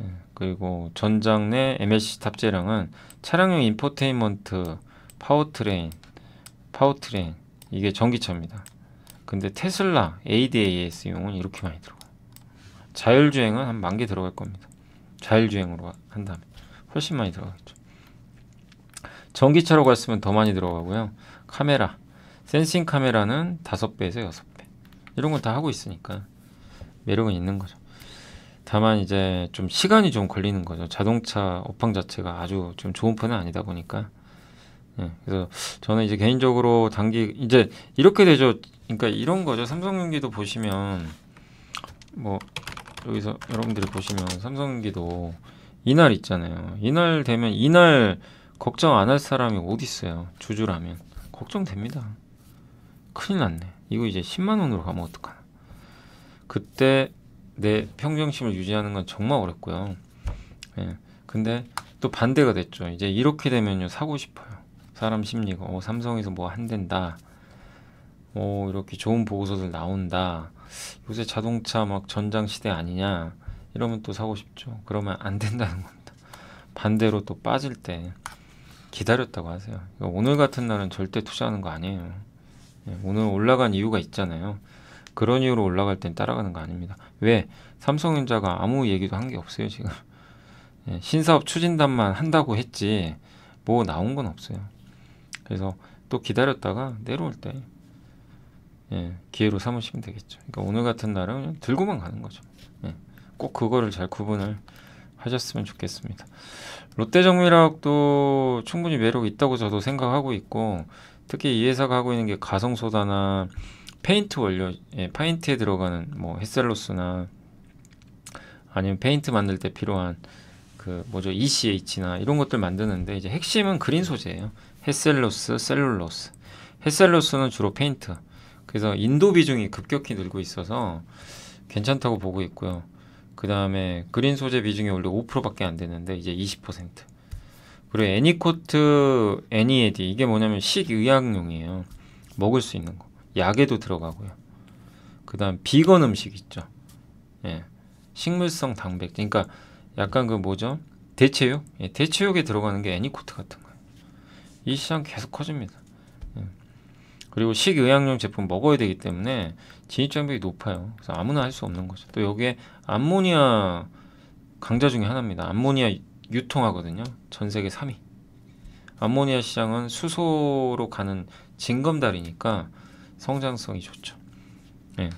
예. 그리고 전장 내 MLCC 탑재량은 차량용 인포테인먼트, 파워트레인 이게 전기차입니다. 근데 테슬라 ADAS용은 이렇게 많이 들어가요. 자율주행은 한 10,000개 들어갈 겁니다. 자율주행으로 한다면 훨씬 많이 들어가겠죠. 전기차로 갔으면 더 많이 들어가고요. 카메라, 센싱 카메라는 5배에서 6배 이런 걸 다 하고 있으니까 매력은 있는 거죠. 다만 이제 좀 시간이 좀 걸리는 거죠. 자동차 업황 자체가 아주 좀 좋은 편은 아니다 보니까. 예, 그래서 저는 이제 개인적으로 단기 이제 이렇게 되죠. 그러니까 이런 거죠. 삼성전기도 보시면 뭐 여기서 여러분들이 보시면 삼성전기도 이날 있잖아요. 이날 되면 이날 걱정 안 할 사람이 어디 있어요. 주주라면 걱정됩니다. 큰일 났네. 이거 이제 10만 원으로 가면 어떡하나. 그때 내 평정심을 유지하는 건 정말 어렵고요. 예, 근데 또 반대가 됐죠. 이제 이렇게 되면요 사고 싶어요. 사람 심리가 삼성에서 뭐 한댄다. 이렇게 좋은 보고서들 나온다. 요새 자동차 막 전장 시대 아니냐. 이러면 또 사고 싶죠. 그러면 안 된다는 겁니다. 반대로 또 빠질 때 기다렸다고 하세요. 오늘 같은 날은 절대 투자하는 거 아니에요. 예, 오늘 올라간 이유가 있잖아요. 그런 이유로 올라갈 땐 따라가는 거 아닙니다. 왜? 삼성전자가 아무 얘기도 한 게 없어요 지금. 예, 신사업 추진단만 한다고 했지 뭐 나온 건 없어요. 그래서 또 기다렸다가 내려올 때 예, 기회로 삼으시면 되겠죠. 그러니까 오늘 같은 날은 그냥 들고만 가는 거죠. 예, 꼭 그거를 잘 구분을 하셨으면 좋겠습니다. 롯데정밀화학도 충분히 매력이 있다고 저도 생각하고 있고 특히 이 회사가 하고 있는 게 가성소다나 페인트 원료, 예, 페인트에 들어가는 뭐 햇셀로스나 아니면 페인트 만들 때 필요한 그 뭐죠 ECH나 이런 것들 만드는데 이제 핵심은 그린 소재예요. 햇셀로스, 셀룰로스. 햇셀로스는 주로 페인트. 그래서 인도 비중이 급격히 늘고 있어서 괜찮다고 보고 있고요. 그 다음에 그린 소재 비중이 원래 5%밖에 안 되는데 이제 20%. 그리고 애니코트, 애니에디 이게 뭐냐면 식의약용이에요. 먹을 수 있는 거. 약에도 들어가고요. 그 다음 비건 음식 있죠. 예, 식물성 단백. 그러니까 약간 그 뭐죠? 대체육? 예, 대체육에 들어가는 게 애니코트 같은 거예요. 이 시장 계속 커집니다. 예. 그리고 식의약용 제품 먹어야 되기 때문에 진입장벽이 높아요. 그래서 아무나 할 수 없는 거죠. 또 여기에 암모니아 강자 중에 하나입니다. 암모니아 유통하거든요. 전 세계 3위. 암모니아 시장은 수소로 가는 징검다리니까 성장성이 좋죠. 예.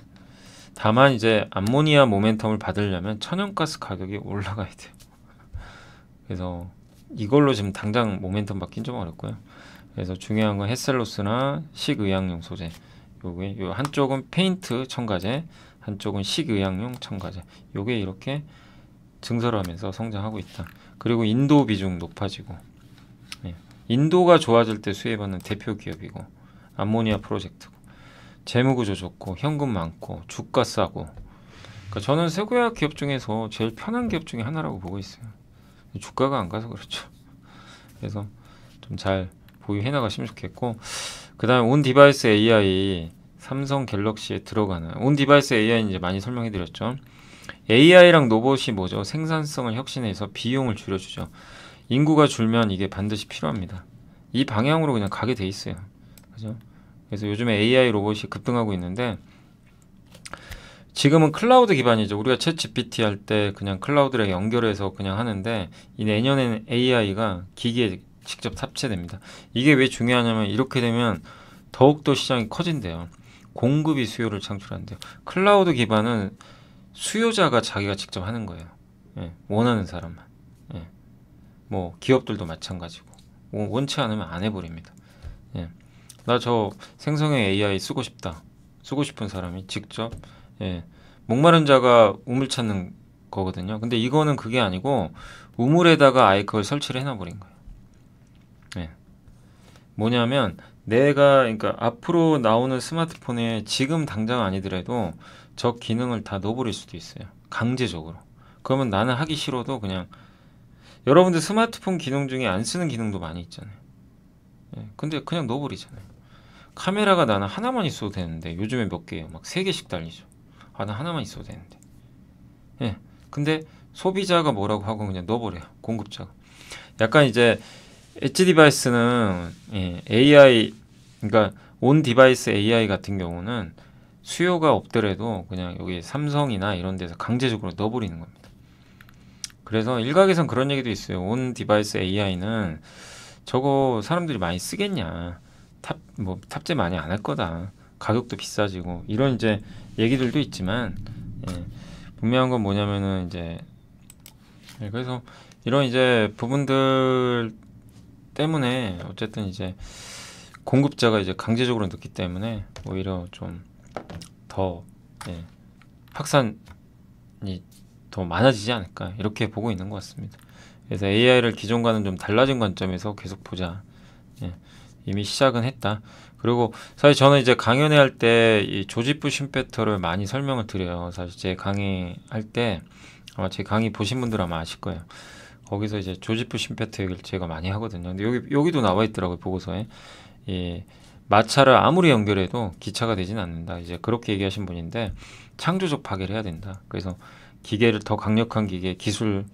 다만 이제 암모니아 모멘텀을 받으려면 천연가스 가격이 올라가야 돼요. 그래서 이걸로 지금 당장 모멘텀 받긴 좀 어렵고요. 그래서 중요한 건 햇셀로스나 식의약용 소재. 요게 요 한쪽은 페인트 첨가제, 한쪽은 식의약용 첨가제. 요게 이렇게 증설하면서 성장하고 있다. 그리고 인도 비중 높아지고. 예. 인도가 좋아질 때 수혜받는 대표 기업이고 암모니아 프로젝트고 재무구조 좋고 현금 많고 주가 싸고. 그러니까 저는 세계화 기업 중에서 제일 편한 기업 중에 하나라고 보고 있어요. 주가가 안 가서 그렇죠. 그래서 좀 잘 보유해 나가시면 좋겠고 그 다음에 온 디바이스 AI 삼성 갤럭시에 들어가는 온 디바이스 AI는 이제 많이 설명해 드렸죠. AI랑 로봇이 뭐죠? 생산성을 혁신해서 비용을 줄여주죠. 인구가 줄면 이게 반드시 필요합니다. 이 방향으로 그냥 가게 돼 있어요. 그죠? 그래서 요즘에 AI 로봇이 급등하고 있는데 지금은 클라우드 기반이죠. 우리가 챗 GPT 할 때 그냥 클라우드에 연결해서 그냥 하는데 이 내년에는 AI가 기기에 직접 탑재됩니다. 이게 왜 중요하냐면 이렇게 되면 더욱더 시장이 커진대요. 공급이 수요를 창출한대요. 클라우드 기반은 수요자가 자기가 직접 하는 거예요. 예, 원하는 사람만. 예, 뭐 기업들도 마찬가지고 원치 않으면 안 해버립니다. 예, 나 저 생성형 AI 쓰고 싶다. 쓰고 싶은 사람이 직접 예, 목마른 자가 우물 찾는 거거든요. 근데 이거는 그게 아니고 우물에다가 아예 그걸 설치를 해놔버린 거예요. 예, 뭐냐면 내가 그러니까 앞으로 나오는 스마트폰에 지금 당장 아니더라도 저 기능을 다 넣어버릴 수도 있어요. 강제적으로. 그러면 나는 하기 싫어도 그냥 여러분들 스마트폰 기능 중에 안 쓰는 기능도 많이 있잖아요. 예, 근데 그냥 넣어버리잖아요. 카메라가 나는 하나만 있어도 되는데 요즘에 몇 개예요? 막 3개씩 달리죠. 아, 나 하나만 있어도 되는데. 예. 근데 소비자가 뭐라고 하고 그냥 넣어버려요. 공급자가. 약간 이제 엣지 디바이스는 예, AI 그러니까 온 디바이스 AI 같은 경우는 수요가 없더라도 그냥 여기 삼성이나 이런 데서 강제적으로 넣어버리는 겁니다. 그래서 일각에선 그런 얘기도 있어요. 온 디바이스 AI는 저거 사람들이 많이 쓰겠냐. 탑재 많이 안 할 거다. 가격도 비싸지고 이런 이제 얘기들도 있지만 예, 분명한 건 뭐냐면은 이제 예, 그래서 이런 이제 부분들 때문에 어쨌든 이제 공급자가 이제 강제적으로 넣기 때문에 오히려 좀 더 예, 확산이 더 많아지지 않을까 이렇게 보고 있는 것 같습니다. 그래서 AI를 기존과는 좀 달라진 관점에서 계속 보자. 예, 이미 시작은 했다. 그리고 사실 저는 이제 강연회 할 때 이 조지프 쉼페터를 많이 설명을 드려요. 사실 제 강의 할 때 아마 제 강의 보신 분들 아마 아실 거예요. 거기서 이제 조지프 쉼페터 얘기를 제가 많이 하거든요. 근데 여기도 나와 있더라고요, 보고서에. 이 마차를 아무리 연결해도 기차가 되진 않는다. 이제 그렇게 얘기하신 분인데 창조적 파괴를 해야 된다. 그래서 기계를 더 강력한 기계, 기술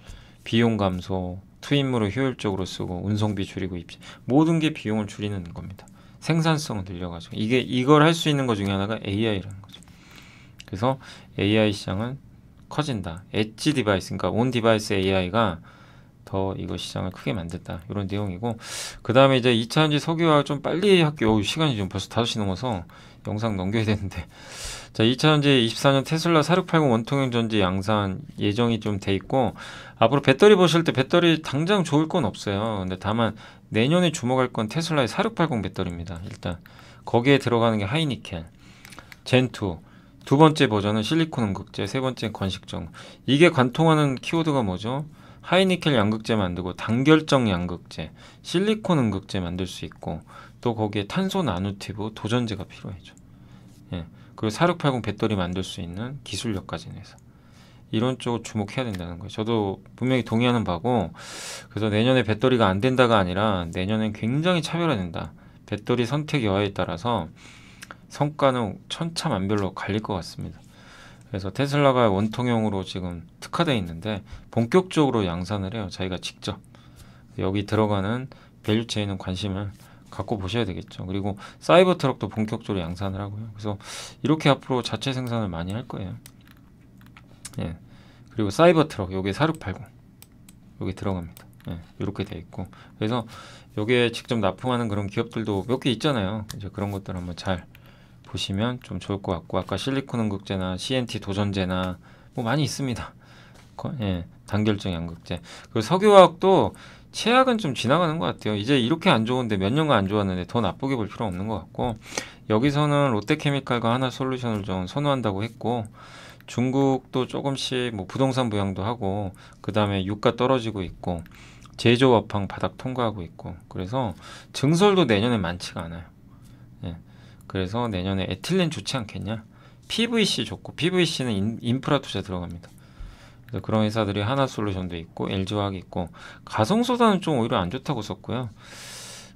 비용 감소, 투입물을 효율적으로 쓰고 운송비 줄이고 모든 게 비용을 줄이는 겁니다. 생산성을 늘려가지고 이걸 할 수 있는 것 중에 하나가 AI라는 거죠. 그래서 AI 시장은 커진다. 엣지 디바이스, 그러니까 온 디바이스 AI가 더 이거 시장을 크게 만든다. 이런 내용이고 그 다음에 이제 2차전지 석유화학 좀 빨리 할게요. 시간이 지금 벌써 5시 넘어서 영상 넘겨야 되는데 자 2차전지 24년 테슬라 4680 원통형 전지 양산 예정이 좀 돼 있고 앞으로 배터리 보실 때 배터리 당장 좋을 건 없어요. 근데 다만 내년에 주목할 건 테슬라의 4680 배터리입니다. 일단 거기에 들어가는 게 하이니켈 젠2 두 번째 버전은 실리콘 음극재, 세 번째는 건식정. 이게 관통하는 키워드가 뭐죠? 하이니켈 양극재 만들고 단결정 양극재, 실리콘 음극재 만들 수 있고 또 거기에 탄소 나노튜브 도전제가 필요해죠. 예. 그리고 4680 배터리 만들 수 있는 기술력까지 내서 이런 쪽 주목해야 된다는 거예요. 저도 분명히 동의하는 바고 그래서 내년에 배터리가 안 된다가 아니라 내년엔 굉장히 차별화된다. 배터리 선택 여하에 따라서 성과는 천차만별로 갈릴 것 같습니다. 그래서 테슬라가 원통형으로 지금 특화되어 있는데 본격적으로 양산을 해요. 자기가 직접. 여기 들어가는 밸류체인은 관심을 갖고 보셔야 되겠죠. 그리고 사이버 트럭도 본격적으로 양산을 하고요. 그래서 이렇게 앞으로 자체 생산을 많이 할 거예요. 예. 그리고 사이버 트럭 여기 4680 여기 들어갑니다. 예. 이렇게 돼 있고 그래서 여기에 직접 납품하는 그런 기업들도 몇 개 있잖아요. 이제 그런 것들 한번 잘 보시면 좀 좋을 것 같고 아까 실리콘 음극재나 CNT 도전제나 뭐 많이 있습니다. 예, 단결정 양극재. 그리고 석유화학도 최악은 좀 지나가는 것 같아요. 이제 이렇게 안 좋은데 몇 년간 안 좋았는데 더 나쁘게 볼 필요 없는 것 같고 여기서는 롯데케미칼과 하나솔루션을 좀 선호한다고 했고 중국도 조금씩 뭐 부동산 부양도 하고 그 다음에 유가 떨어지고 있고 제조 업황 바닥 통과하고 있고 그래서 증설도 내년에 많지가 않아요. 예. 그래서 내년에 에틸렌 좋지 않겠냐? PVC 좋고 PVC는 인프라 투자 들어갑니다. 그래서 그런 회사들이 하나솔루션도 있고 LG화학이 있고 가성소다는 좀 오히려 안 좋다고 썼고요.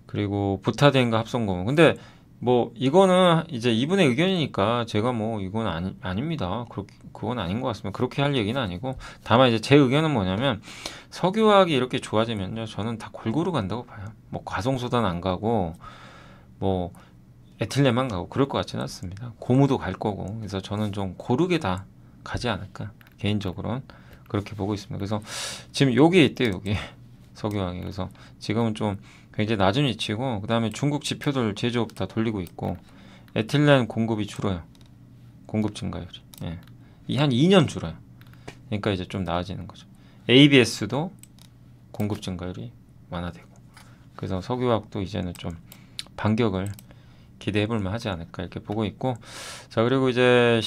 그리고 부타덴과 합성고무. 근데 뭐 이거는 이제 이분의 의견이니까 제가 뭐 이건 아닙니다. 그건 아닌 것 같습니다. 그렇게 할 얘기는 아니고 다만 이제 제 의견은 뭐냐면 석유화학이 이렇게 좋아지면요 저는 다 골고루 간다고 봐요. 뭐 가성소다는 안 가고 뭐 에틸렌만 가고 그럴 것 같지는 않습니다. 고무도 갈 거고 그래서 저는 좀 고르게 다 가지 않을까 개인적으로는 그렇게 보고 있습니다. 그래서 지금 여기에 있대요. 여기 석유화학이 그래서 지금은 좀 굉장히 낮은 위치고, 그 다음에 중국 지표들 제조업 다 돌리고 있고, 에틸렌 공급이 줄어요. 공급 증가율이. 예. 한 2년 줄어요. 그러니까 이제 좀 나아지는 거죠. ABS도 공급 증가율이 완화되고, 그래서 석유화학도 이제는 좀 반격을 기대해볼 만하지 않을까 이렇게 보고 있고. 자, 그리고 이제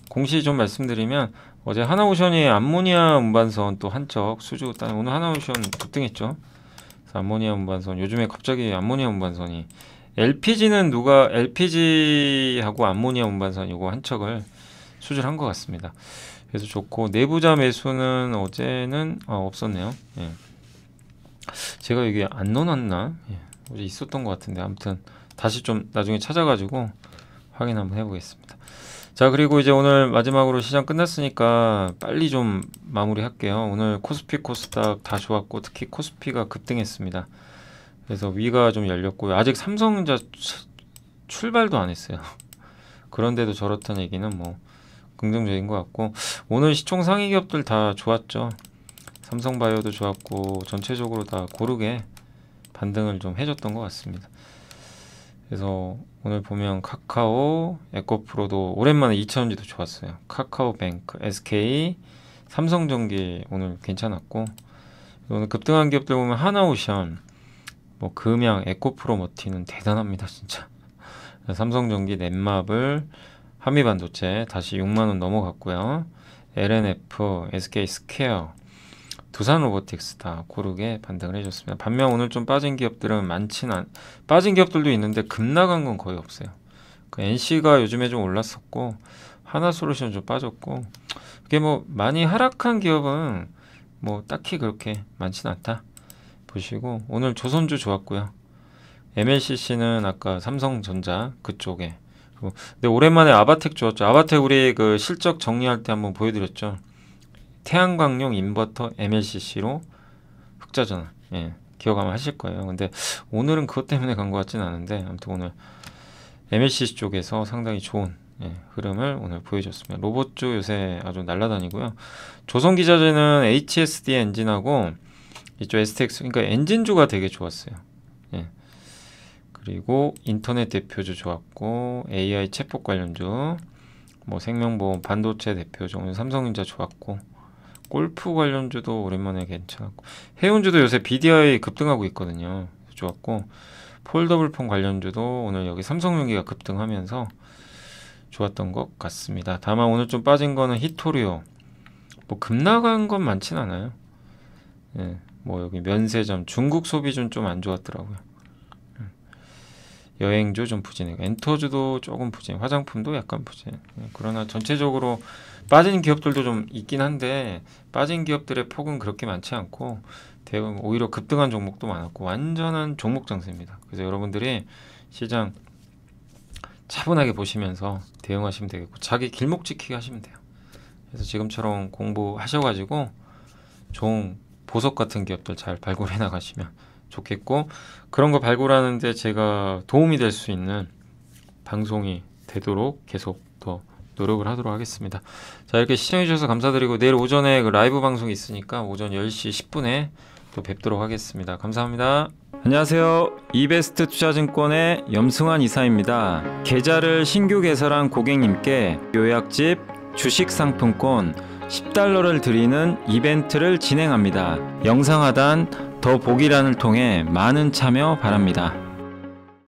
공시 좀 말씀드리면, 어제 하나오션이 암모니아 운반선 또 한척 수주 따 오늘 하나오션 급등했죠. 그래서 암모니아 운반선, 요즘에 갑자기 암모니아 운반선이, LPG하고 암모니아 운반선 요거 한 척을 수주를 한 것 같습니다. 그래서 좋고, 내부자 매수는 어제는 없었네요. 예. 제가 여기 안 넣어놨나? 예. 어제 있었던 것 같은데, 아무튼 다시 좀 나중에 찾아가지고 확인 한번 해보겠습니다. 자, 그리고 이제 오늘 마지막으로 시장 끝났으니까 빨리 좀 마무리 할게요. 오늘 코스피 코스닥 다 좋았고, 특히 코스피가 급등했습니다. 그래서 위가 좀 열렸고요. 아직 삼성전자 출발도 안 했어요. 그런데도 저렇다는 얘기는 뭐 긍정적인 것 같고, 오늘 시총 상위 기업들 다 좋았죠. 삼성바이오도 좋았고, 전체적으로 다 고르게 반등을 좀 해줬던 것 같습니다. 그래서 오늘 보면 카카오, 에코프로도 오랜만에 2차전지도 좋았어요. 카카오뱅크, SK, 삼성전기 오늘 괜찮았고, 오늘 급등한 기업들 보면 하나오션, 뭐 금양, 에코프로머티는 대단합니다 진짜. 삼성전기, 넷마블, 한미반도체 다시 6만원 넘어갔고요. LNF, SK스퀘어, 두산로보틱스 다 고르게 반등을 해줬습니다. 반면 오늘 좀 빠진 기업들은 빠진 기업들도 있는데 급락한 건 거의 없어요. 그 NC가 요즘에 좀 올랐었고, 하나솔루션 좀 빠졌고, 그게 뭐 많이 하락한 기업은 뭐 딱히 그렇게 많지는 않다 보시고, 오늘 조선주 좋았고요. MLCC는 아까 삼성전자 그쪽에. 근데 오랜만에 아바텍 좋았죠. 아바텍 우리 그 실적 정리할 때 한번 보여드렸죠. 태양광용 인버터 MLCC로 흑자전환. 예, 기억 아마 하실 거예요. 근데 오늘은 그것 때문에 간 것 같지는 않은데, 아무튼 오늘 MLCC 쪽에서 상당히 좋은 흐름을 오늘 보여줬습니다. 로봇주 요새 아주 날라다니고요. 조선기자재는 HSD 엔진하고 이쪽 STX, 그러니까 엔진주가 되게 좋았어요. 예. 그리고 인터넷 대표주 좋았고, AI 챗봇 관련주, 뭐 생명보험, 반도체 대표주, 오늘 삼성전자 좋았고, 골프 관련주도 오랜만에 괜찮았고, 해운주도 요새 BDI 급등하고 있거든요. 좋았고, 폴더블폰 관련주도 오늘 여기 삼성전기가 급등하면서 좋았던 것 같습니다. 다만 오늘 좀 빠진 거는 히토리오, 뭐 급락한 건 많진 않아요. 예, 뭐 여기 면세점, 중국 소비주는 좀 안 좋았더라고요. 여행주 좀 부진해요. 엔터주도 조금 부진, 화장품도 약간 부진. 그러나 전체적으로 빠진 기업들도 좀 있긴 한데, 빠진 기업들의 폭은 그렇게 많지 않고, 대부분 오히려 급등한 종목도 많았고, 완전한 종목 장세입니다. 그래서 여러분들이 시장 차분하게 보시면서 대응하시면 되겠고, 자기 길목 지키기 하시면 돼요. 그래서 지금처럼 공부하셔가지고 좋은 보석 같은 기업들 잘 발굴해 나가시면 좋겠고, 그런 거 발굴하는데 제가 도움이 될 수 있는 방송이 되도록 계속 더 노력을 하도록 하겠습니다. 자, 이렇게 시청해 주셔서 감사드리고, 내일 오전에 그 라이브 방송이 있으니까 오전 10시 10분에 또 뵙도록 하겠습니다. 감사합니다. 안녕하세요. 이베스트 투자증권의 염승환 이사입니다. 계좌를 신규 개설한 고객님께 요약집 주식 상품권 $10를 드리는 이벤트를 진행합니다. 영상 하단 더 보기란을 통해 많은 참여 바랍니다.